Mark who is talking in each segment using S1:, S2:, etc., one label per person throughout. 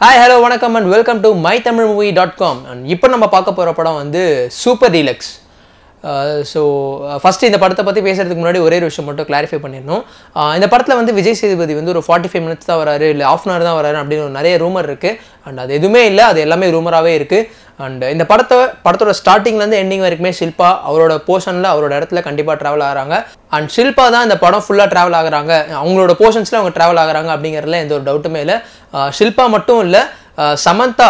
S1: Hi, hello, வணக்கம் and welcome to mytamilmovie.com. and இப்போ நம்ம பார்க்க போற படம் வந்து சூப்பர் டீலக்ஸ். ஸோ ஃபஸ்ட்டு இந்த படத்தை பற்றி பேசுகிறதுக்கு முன்னாடி ஒரே ஒரு விஷயம் மட்டும் கிளாரிஃபை பண்ணிடணும். இந்த படத்தில் வந்து விஜய் சேதுபதி வந்து ஒரு 45 மினிட்ஸ் தான் வராரு, இல்லை ½ hour தான் வராரு அப்படின்னு நிறைய ரூமர் இருக்குது. அண்ட் அது எதுவுமே இல்லை, அது எல்லாமே ரூமராகவே இருக்குது. அண்ட் இந்த படத்தோட ஸ்டார்டிங்லேருந்து எண்டிங் வரைக்குமே ஷில்பா அவரோட போர்ஷனில் அவரோட இடத்துல கண்டிப்பாக ட்ராவல் ஆகிறாங்க. அண்ட் ஷில்பா தான் இந்த படம் ஃபுல்லாக ட்ராவல் ஆகுறாங்க, அவங்களோட போர்ஷன்ஸில் அவங்க ட்ராவல் ஆகுறாங்க அப்படிங்கிறதுல எந்த ஒரு டவுட்டுமே இல்லை. ஷில்பா மட்டும் இல்லை, சமந்தா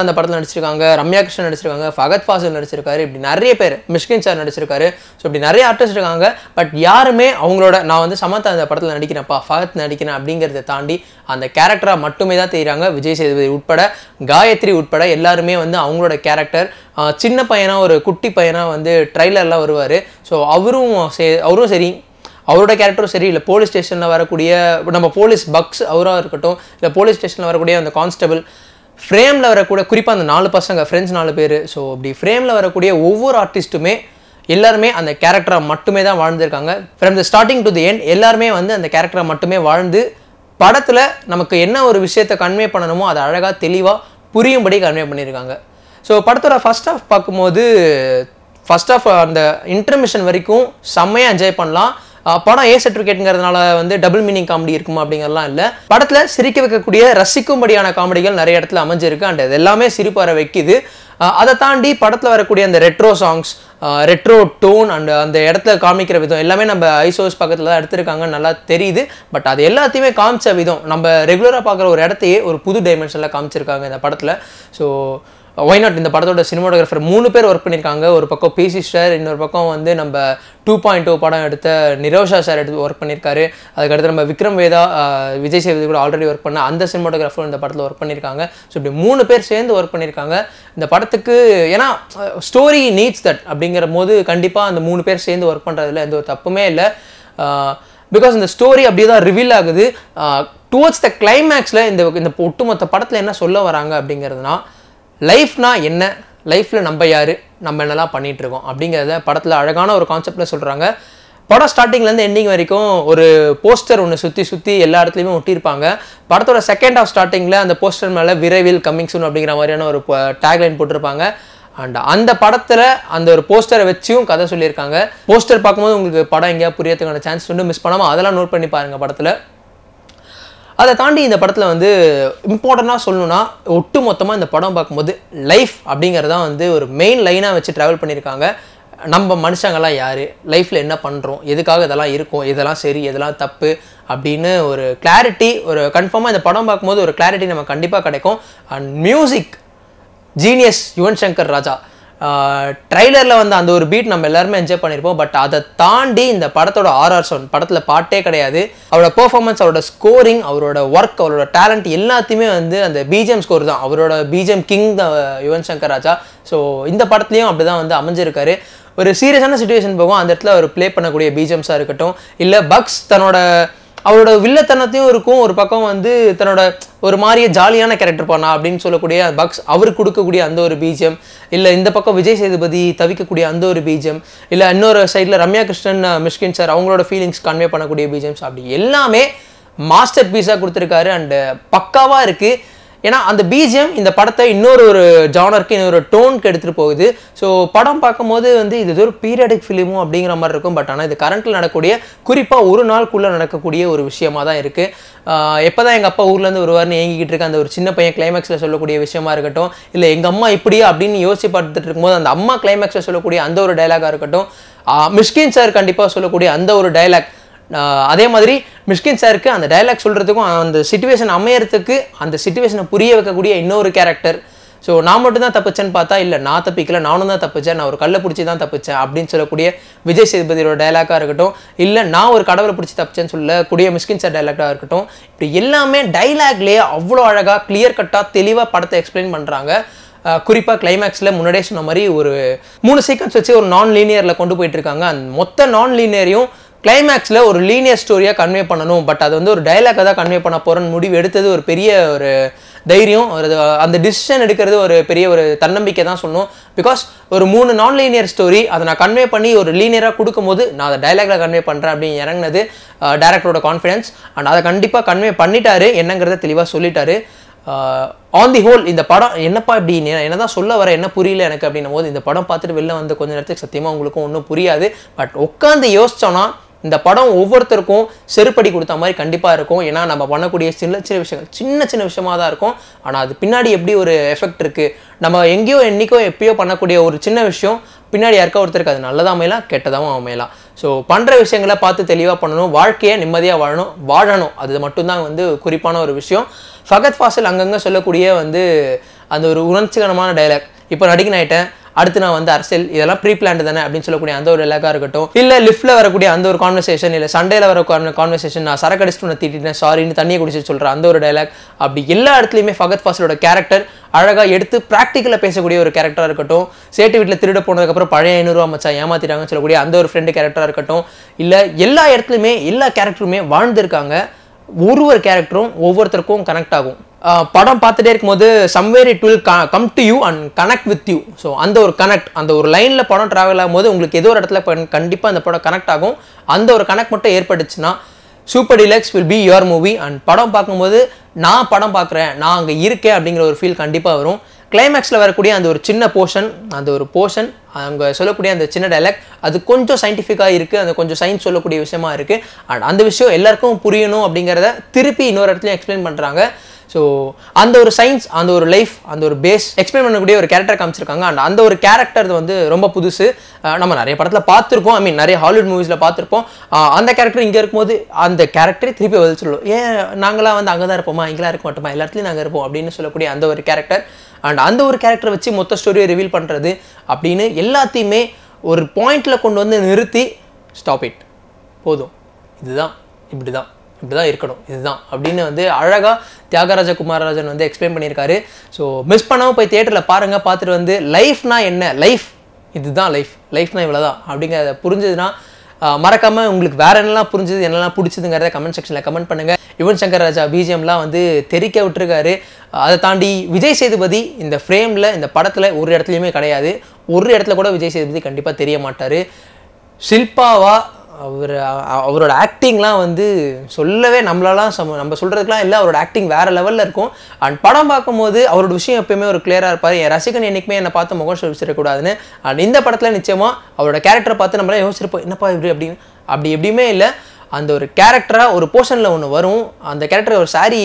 S1: அந்த படத்தில் நடிச்சிருக்காங்க, ரம்யா கிருஷ்ணன் நடிச்சிருக்காங்க, ஃபகத் ஃபாசில் நடிச்சிருக்காரு, இப்படி நிறைய பேர், மிஷ்கின் சார் நடிச்சிருக்காரு. ஸோ இப்படி நிறைய ஆர்டிஸ்ட் இருக்காங்க. பட் யாருமே அவங்களோட நான் வந்து சமந்தா அந்த படத்தில் நடிக்கிறேன்ப்பா, ஃபகத் நடிக்கிறேன் அப்படிங்கிறத தாண்டி அந்த கேரக்டராக மட்டுமே தான் தெரியுறாங்க. விஜய் சேதுபதி உட்பட, காயத்ரி உட்பட எல்லாருமே வந்து அவங்களோட கேரக்டர். சின்ன பையனாக ஒரு குட்டி பையனாக வந்து ட்ரைலர்லாம் வருவார். ஸோ அவரும் சரி, அவரோட கேரக்டரும் சரி, இல்லை போலீஸ் ஸ்டேஷனில் வரக்கூடிய நம்ம போலீஸ் பக்ஸ் அவராக இருக்கட்டும், இல்லை போலீஸ் ஸ்டேஷனில் வரக்கூடிய அந்த கான்ஸ்டபிள், ஃப்ரேமில் வரக்கூடிய குறிப்பாக அந்த 4 பசங்க ஃப்ரெண்ட்ஸ் 4 பேர். ஸோ இப்படி ஃப்ரேமில் வரக்கூடிய ஒவ்வொரு ஆர்டிஸ்ட்டுமே எல்லாருமே அந்த கேரக்டரை மட்டுமே தான் வாழ்ந்துருக்காங்க. From the starting to the end எல்லாருமே வந்து அந்த கேரக்டரை மட்டுமே வாழ்ந்து படத்தில் நமக்கு என்ன ஒரு விஷயத்தை கன்வே பண்ணணுமோ அதை அழகாக தெளிவாக புரியும்படி கன்வே பண்ணியிருக்காங்க. ஸோ படத்தோட ஃபர்ஸ்ட் ஹாஃப் பார்க்கும்போது அந்த இன்டர்மிஷன் வரைக்கும் செம்மையாக என்ஜாய் பண்ணலாம். படம் ஏ சர்டிஃபிகேட்டுங்கிறதுனால வந்து டபுள் மீனிங் காமெடி இருக்குமா அப்படிங்கிறதுலாம் இல்லை. படத்தில் சிரிக்க வைக்கக்கூடிய ரசிக்கும்படியான காமெடிகள் நிறைய இடத்துல அமைஞ்சிருக்கு. அண்ட் அது எல்லாமே சிரிப்பார வைக்குது. அதை தாண்டி படத்தில் வரக்கூடிய அந்த retro songs, retro tone and அந்த இடத்துல காமிக்கிற விதம் எல்லாமே நம்ம ஐசோஸ் பக்கத்தில் தான் எடுத்திருக்காங்க, நல்லா தெரியுது. பட் அது எல்லாத்தையுமே காமிச்ச விதம் நம்ம ரெகுலராக பார்க்குற ஒரு இடத்தையே ஒரு புது டைமென்ஷனில் காமிச்சிருக்காங்க இந்த படத்தில். ஸோ ஒய் நாட் இந்த படத்தோட சினிமாட்டோகிராஃபர் 3 பேர் ஒர்க் பண்ணியிருக்காங்க. ஒரு பக்கம் பிசி சார், இன்னொரு பக்கம் வந்து நம்ம 2.0 படம் எடுத்த நிரோஷா சார் ஒர்க் பண்ணியிருக்காரு. அதுக்கடுத்து நம்ம விக்ரம் வேதா, விஜய் சேதுபதி கூட ஆல்ரெடி ஒர்க் பண்ண அந்த சினிமாட்டோகிராஃபர் இந்த படத்தில் ஒர்க் பண்ணியிருக்காங்க. ஸோ இப்படி 3 பேர் சேர்ந்து ஒர்க் பண்ணியிருக்காங்க இந்த படத்துக்கு. ஏன்னா ஸ்டோரி நீட்ஸ் தட் அப்படிங்கிற போது கண்டிப்பாக அந்த 3 பேர் சேர்ந்து ஒர்க் பண்ணுறதுல எந்த ஒரு தப்புமே இல்லை. பிகாஸ் இந்த ஸ்டோரி அப்படியே தான் ரிவீல் ஆகுது. டுவர்ட்ஸ் த கிளைமேக்ஸில் இந்த ஒட்டுமொத்த படத்தில் என்ன சொல்ல வராங்க அப்படிங்கிறதுனா, லைஃப்னா என்ன, லைஃப்பில் நம்ம யார், நம்ம என்னெல்லாம் பண்ணிகிட்ருக்கோம் அப்படிங்கிறத படத்தில் அழகான ஒரு கான்செப்டில் சொல்கிறாங்க. படம் ஸ்டார்டிங்லேருந்து எண்டிங் வரைக்கும் ஒரு போஸ்டர் ஒன்று சுற்றி எல்லா இடத்துலையுமே ஒட்டியிருப்பாங்க. படத்தோட செகண்ட் ஹாஃப் ஸ்டார்டிங்கில் அந்த போஸ்டர் மேலே விரைவில் கம்மிங் சூன் அப்படிங்கிற மாதிரியான ஒரு டேக்லைன் போட்டிருப்பாங்க. அண்ட் அந்த படத்தில் அந்த ஒரு போஸ்டரை வச்சும் கதை சொல்லியிருக்காங்க. போஸ்டர் பார்க்கும்போது உங்களுக்கு படம் எங்கேயா புரியறதுக்கான சான்ஸ் வந்து மிஸ் பண்ணாமல் அதெல்லாம் நோட் பண்ணி பாருங்கள் படத்தில். அதை தாண்டி இந்த படத்தில் வந்து இம்பார்ட்டண்ட்டாக சொல்லணும்னா, ஒட்டு மொத்தமாக இந்த படம் பார்க்கும்போது லைஃப் அப்படிங்கிறதான் வந்து ஒரு மெயின் லைனாக வச்சு ட்ராவல் பண்ணியிருக்காங்க. நம்ம மனுஷங்கள்லாம் யார், லைஃப்பில் என்ன பண்ணுறோம், எதுக்காக இதெல்லாம் இருக்கும், இதெல்லாம் சரி இதெல்லாம் தப்பு அப்படின்னு ஒரு கிளாரிட்டி, ஒரு கன்ஃபார்மாக இந்த படம் பார்க்கும்போது ஒரு கிளாரிட்டி நமக்கு கண்டிப்பாக கிடைக்கும். And music genius Yuvan Shankar Raja. ட்ரைலரில் வந்து அந்த ஒரு பீட் நம்ம எல்லாருமே என்ஜாய் பண்ணியிருப்போம். பட் அதை தாண்டி இந்த படத்தோட RR சவுண்ட், படத்தில் பாட்டே கிடையாது, அவரோட பெர்ஃபார்மன்ஸ், அவரோட ஸ்கோரிங், அவரோட ஒர்க், அவரோட டேலண்ட் எல்லாத்தையுமே வந்து அந்த பிஜிஎம் ஸ்கோர் தான். அவரோட பிஜிஎம் கிங் தான் யுவன் சங்கர் ராஜா. ஸோ இந்த படத்துலையும் அப்படி தான் வந்து அமைஞ்சிருக்காரு. ஒரு சீரியஸான சுச்சுவேஷன் போகும், அந்த இடத்துல அவர் ப்ளே பண்ணக்கூடிய பிஜிஎம்ஸாக இருக்கட்டும், இல்லை பக்ஸ் அவரோட வில்லத்தனத்தையும் இருக்கும், ஒரு பக்கம் வந்து தன்னோட ஒரு மாதிரியே ஜாலியான கேரக்டர் பண்ணா அப்படின்னு சொல்லக்கூடிய பக்ஸ் அவர் கொடுக்கக்கூடிய அந்த ஒரு பிஜிஎம், இல்லை இந்த பக்கம் விஜய் சேதுபதி தவிக்கக்கூடிய அந்த ஒரு பிஜிஎம், இல்லை இன்னொரு சைடில் ரம்யா கிருஷ்ணன், மிஷ்கின் சார் அவங்களோட ஃபீலிங்ஸ் கன்வே பண்ணக்கூடிய பிஜிஎம்ஸ், அப்படி எல்லாமே மாஸ்டர் பீஸாக கொடுத்துருக்காரு. அண்டு பக்காவாக இருக்குது. ஏன்னா அந்த பிஜிஎம் இந்த படத்தை இன்னொரு ஜானருக்கு, இன்னொரு டோனுக்கு எடுத்துகிட்டு போகுது. ஸோ படம் பார்க்கும்போது வந்து இது ஒரு பீரியடிக் ஃபிலிமும் அப்படிங்கிற மாதிரி இருக்கும். பட் ஆனால் இது கரண்ட்டில் நடக்கக்கூடிய, குறிப்பாக ஒரு நாளுக்குள்ளே நடக்கக்கூடிய ஒரு விஷயமாக தான் இருக்குது. எப்போ தான் எங்கள் அப்பா ஊர்லேருந்து வருவார்னு ஏங்கிக்கிட்டு இருக்க அந்த ஒரு சின்ன பையன் கிளைமேக்ஸில் சொல்லக்கூடிய விஷயமா இருக்கட்டும், இல்லை எங்கள் அம்மா இப்படியா அப்படின்னு யோசிச்சு பார்த்துட்டு இருக்கும்போது அந்த அம்மா கிளைமேக்ஸில் சொல்லக்கூடிய அந்த ஒரு டைலாகாக இருக்கட்டும், மிஷ்கின் சார் கண்டிப்பாக சொல்லக்கூடிய அந்த ஒரு டைலாக், அதே மாதிரி மிஷ்கின் சாருக்கு அந்த டைலாக் சொல்கிறதுக்கும் அந்த சிச்சுவேஷன் அமையறதுக்கு அந்த சிச்சுவேஷனை புரிய வைக்கக்கூடிய இன்னொரு கேரக்டர். ஸோ நான் மட்டும் தான் தப்பிச்சேன்னு பார்த்தா, இல்லை நான் தப்பிக்கல, நானும் தான் தப்பிச்சேன், நான் ஒரு கல்லை பிடிச்சி தான் தப்பிச்சேன் அப்படின்னு சொல்லக்கூடிய விஜய் சேதுபதியோட டைலாக்காக இருக்கட்டும், இல்லை நான் ஒரு கடவுளை பிடிச்சி தப்பிச்சேன்னு சொல்லக்கூடிய மிஷ்கின் சார் டைலாக்காக இருக்கட்டும், இப்படி எல்லாமே டைலாக்லேயே அவ்வளோ அழகாக கிளியர் கட்டாக தெளிவாக படத்தை எக்ஸ்பிளைன் பண்ணுறாங்க. குறிப்பாக கிளைமேக்ஸில் முன்னாடியே சொன்ன மாதிரி ஒரு 3 சீக்வன்ஸ் வச்சு ஒரு நான் லீனியரில் கொண்டு போயிட்டுருக்காங்க. அந்த மொத்த நான் லீனியரையும் கிளைமேக்ஸில் ஒரு லீனியர் ஸ்டோரியாக கன்வே பண்ணணும், பட் அது வந்து ஒரு டைலாக்காக தான் கன்வே பண்ண போகிறோன்னு முடிவு எடுத்தது ஒரு பெரிய ஒரு தைரியம். அந்த டிசிஷன் எடுக்கிறது ஒரு பெரிய ஒரு தன்னம்பிக்கை தான் சொல்லணும். பிகாஸ் ஒரு 3 நான் லீனியர் ஸ்டோரி அதை நான் கன்வே பண்ணி ஒரு லீனியராக கொடுக்கும்போது நான் அதை டைலாக்ல கன்வே பண்ணுறேன் அப்படின்னு இறங்கினது டேரக்டரோட கான்ஃபிடன்ஸ். அண்ட் அதை கண்டிப்பாக கன்வே பண்ணிட்டாரு, என்னங்கிறத தெளிவாக சொல்லிட்டாரு. ஆன் தி ஹோல் இந்த படம் என்னப்பா இப்படி என்னதான் சொல்ல வர என்ன புரியல எனக்கு அப்படின்னும் போது இந்த படம் பார்த்துட்டு வெளில வந்து கொஞ்ச நேரத்துக்கு சத்தியமாக உங்களுக்கும் ஒன்றும் புரியாது. பட் உட்காந்து யோசிச்சோன்னா இந்த படம் ஒவ்வொருத்தருக்கும் செருப்படி கொடுத்த மாதிரி கண்டிப்பாக இருக்கும். ஏன்னா நம்ம பண்ணக்கூடிய சின்ன சின்ன விஷயங்கள் சின்ன விஷயமாக தான் இருக்கும். ஆனால் அது பின்னாடி எப்படி ஒரு எஃபெக்ட் இருக்குது, நம்ம எங்கேயோ என்றைக்கோ எப்பயோ பண்ணக்கூடிய ஒரு சின்ன விஷயம் பின்னாடி யாருக்கா ஒருத்தருக்கு அது நல்லதாக அமையலாம் கெட்டதாகவும் அமையலாம். ஸோ பண்ணுற விஷயங்களை பார்த்து தெளிவாக பண்ணணும், வாழ்க்கையை நிம்மதியாக வாழணும். அது மட்டும்தான் வந்து குறிப்பான ஒரு விஷயம். ஃபகத் ஃபாசில் அங்கங்கே சொல்லக்கூடிய வந்து அந்த ஒரு உணர்ச்சிகரமான டைலாக், இப்போ நடிகன் ஆகிட்டேன், அடுத்து நான் வந்து அரசியல், இதெல்லாம் ப்ரீ பிளான் தானே அப்படின்னு சொல்லக்கூடிய அந்த ஒரு டைலாகாக இருக்கட்டும், இல்லை லிஃப்ட்டில் வரக்கூடிய அந்த ஒரு கான்வர்சேஷன், இல்லை சண்டையில் வர கான்வர்சேஷன், நான் சரக்கு அடிச்சுட்டு நான் திட்டிட்டேன் சாரின்னு தண்ணியை குடிச்சு சொல்கிற அந்த ஒரு டைலாக், அப்படி எல்லா இடத்துலையுமே ஃபகத் ஃபாசிலோட கேரக்டர் அழகாக எடுத்து ப்ராக்டிக்கலாக பேசக்கூடிய ஒரு கேரக்டராக இருக்கட்டும், சேட்டு வீட்டில் திருட போனதுக்கப்புறம் பழைய 500 ரூபா மச்சான் ஏமாத்திட்டாங்கன்னு சொல்லக்கூடிய அந்த ஒரு ஃப்ரெண்டு கேரக்டராக இருக்கட்டும், இல்லை எல்லா இடத்துலையுமே எல்லா கேரக்டருமே வாழ்ந்துருக்காங்க. ஒரு கேரக்டரும் ஒவ்வொருத்தருக்கும் கனெக்ட் ஆகும். படம் பார்த்துட்டே இருக்கும்போது somewhere it will come to you and connect with you. So அந்த ஒரு கனெக்ட், அந்த ஒரு லைனில் படம் ட்ராவல் ஆகும்போது உங்களுக்கு ஏதோ ஒரு இடத்துல கண்டிப்பாக அந்த படம் கனெக்ட் ஆகும். அந்த ஒரு கனெக்ட் மட்டும் ஏற்பட்டுச்சுன்னா super deluxe will be your movie. And படம் பார்க்கும்போது நான் படம் பார்க்குறேன், நான் அங்கே இருக்கேன் அப்படிங்கிற ஒரு ஃபீல் கண்டிப்பாக வரும். கிளைமேக்ஸில் வரக்கூடிய அந்த ஒரு சின்ன போர்ஷன் அங்கே சொல்லக்கூடிய அந்த சின்ன டைலாக், அது கொஞ்சம் சயின்டிஃபிக்காக இருக்குது, அது கொஞ்சம் சயின்ஸ் சொல்லக்கூடிய விஷயமா இருக்குது. அண்ட் அந்த விஷயம் எல்லாருக்கும் புரியணும் அப்படிங்கிறத திருப்பி இன்னொரு இடத்துலையும் எக்ஸ்பிளைன் பண்ணுறாங்க. ஸோ அந்த ஒரு சயின்ஸ், அந்த ஒரு லைஃப், அந்த ஒரு பேஸ் எக்ஸ்பிளைன் பண்ணக்கூடிய ஒரு கேரக்டர் காமிச்சிருக்காங்க. அண்ட் அந்த ஒரு கேரக்டர் வந்து ரொம்ப புதுசு. நம்ம நிறைய படத்தில் பார்த்துருக்கோம், ஐ மீன் நிறைய ஹாலிவுட் மூவிஸில் பார்த்துருப்போம். அந்த கேரக்டர் இங்கே இருக்கும்போது அந்த கேரக்டரே திருப்பி பதில் சொல்லுவோம், ஏன் நாங்களாம் வந்து அங்கே தான் இருப்போமா, இங்கெல்லாம் இருக்க மாட்டோமா, எல்லா இடத்துலையும் நாங்கள் இருப்போம் அப்படின்னு சொல்லக்கூடிய அந்த ஒரு கேரக்டர். அண்ட் அந்த ஒரு கேரக்டரை வச்சு மொத்த ஸ்டோரியை ரிவீல் பண்ணுறது அப்படின்னு எல்லாத்தையுமே ஒரு பாயிண்டில் கொண்டு வந்து நிறுத்தி ஸ்டாப் இட், போதும், இதுதான், இப்படி தான் இருக்கணும், இதுதான் அப்படின்னு வந்து அழகாக தியாகராஜ குமாரராஜன் வந்து எக்ஸ்பிளைன் பண்ணியிருக்காரு. ஸோ மிஸ் பண்ணாமல் போய் தியேட்டரில் பாருங்கள், பார்த்துட்டு வந்து லைஃப்னா என்ன, இதுதான் லைஃப்னா இவ்வளோதான் அப்படிங்கிறத புரிஞ்சதுன்னா மறக்காமல் உங்களுக்கு வேறு என்னெல்லாம் புரிஞ்சுது, என்னெல்லாம் பிடிச்சதுங்கிறத கமெண்ட் செக்ஷனில் கமெண்ட் பண்ணுங்கள். யுவன் சங்கர் ராஜா பிஜிஎம்லாம் வந்து தெரிக்க விட்டுருக்காரு. அதை தாண்டி விஜய் சேதுபதி இந்த ஃப்ரேமில் இந்த படத்தில் ஒரு இடத்துலையுமே கிடையாது. ஒரு இடத்துல கூட விஜய் சேதுபதி கண்டிப்பாக தெரிய மாட்டார். ஷில்பாவா அவரோட ஆக்டிங்லாம் வந்து சொல்லவே நம்மளாலாம் நம்ம சொல்கிறதுக்குலாம் இல்லை, அவரோட ஆக்டிங் வேறு லெவலில் இருக்கும். அண்ட் படம் பார்க்கும்போது அவரோட விஷயம் எப்பயுமே ஒரு கிளியராக இருப்பார். என் ரசிகன் என்றைக்குமே என்னை பார்த்து முகம் சொல்லிச்சிடக்கூடாதுன்னு. அண்ட் இந்த படத்தில் நிச்சயமாக அவரோட கேரக்டரை பார்த்து நம்மளாம் யோசிச்சிருப்போம், என்னப்பா இப்படி அப்படின்னு. அப்படி எப்படியுமே இல்லை, அந்த ஒரு கேரக்டராக ஒரு போர்ஷனில் ஒன்று வரும். அந்த கேரக்டர் ஒரு சாரி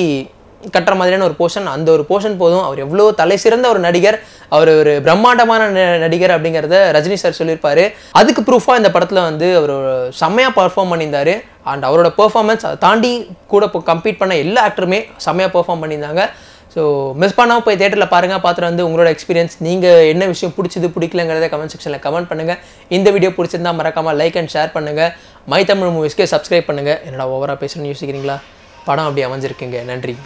S1: கட்டுற மாதிரியான ஒரு போர்ஷன், அந்த ஒரு போர்ஷன் போதும். அவர் எவ்வளோ தலை சிறந்த ஒரு நடிகர், அவர் ஒரு பிரம்மாண்டமான நடிகர் அப்படிங்கிறத ரஜினி சார் சொல்லியிருப்பார். அதுக்கு ப்ரூஃபாக இந்த படத்தில் வந்து அவர் செம்மையாக பர்ஃபார்ம் பண்ணியிருந்தார். அண்ட் அவரோட பெர்ஃபார்மன்ஸ் அதை தாண்டி கூட இப்போ கம்பீட் பண்ண எல்லா ஆக்டருமே செம்மையாக பெர்ஃபார்ம் பண்ணியிருந்தாங்க. ஸோ மிஸ் பண்ணாமல் போய் தியேட்டரில் பாருங்கள், பார்த்துட்டு வந்து உங்களோட எக்ஸ்பீரியன்ஸ், நீங்கள் என்ன விஷயம் பிடிச்சதுங்கிறத கமெண்ட் செக்ஷனில் கமெண்ட் பண்ணுங்கள். இந்த வீடியோ பிடிச்சிருந்தா மறக்காமல் லைக் அண்ட் ஷேர் பண்ணுங்கள். மை தமிழ் மூவிஸ்க்கு சப்ஸ்கிரைப் பண்ணுங்கள். என்னடா ஓவராக பேசணும்னு யோசிக்கிறீங்களா? படம் அப்படி அமைஞ்சிருக்குங்க. நன்றி.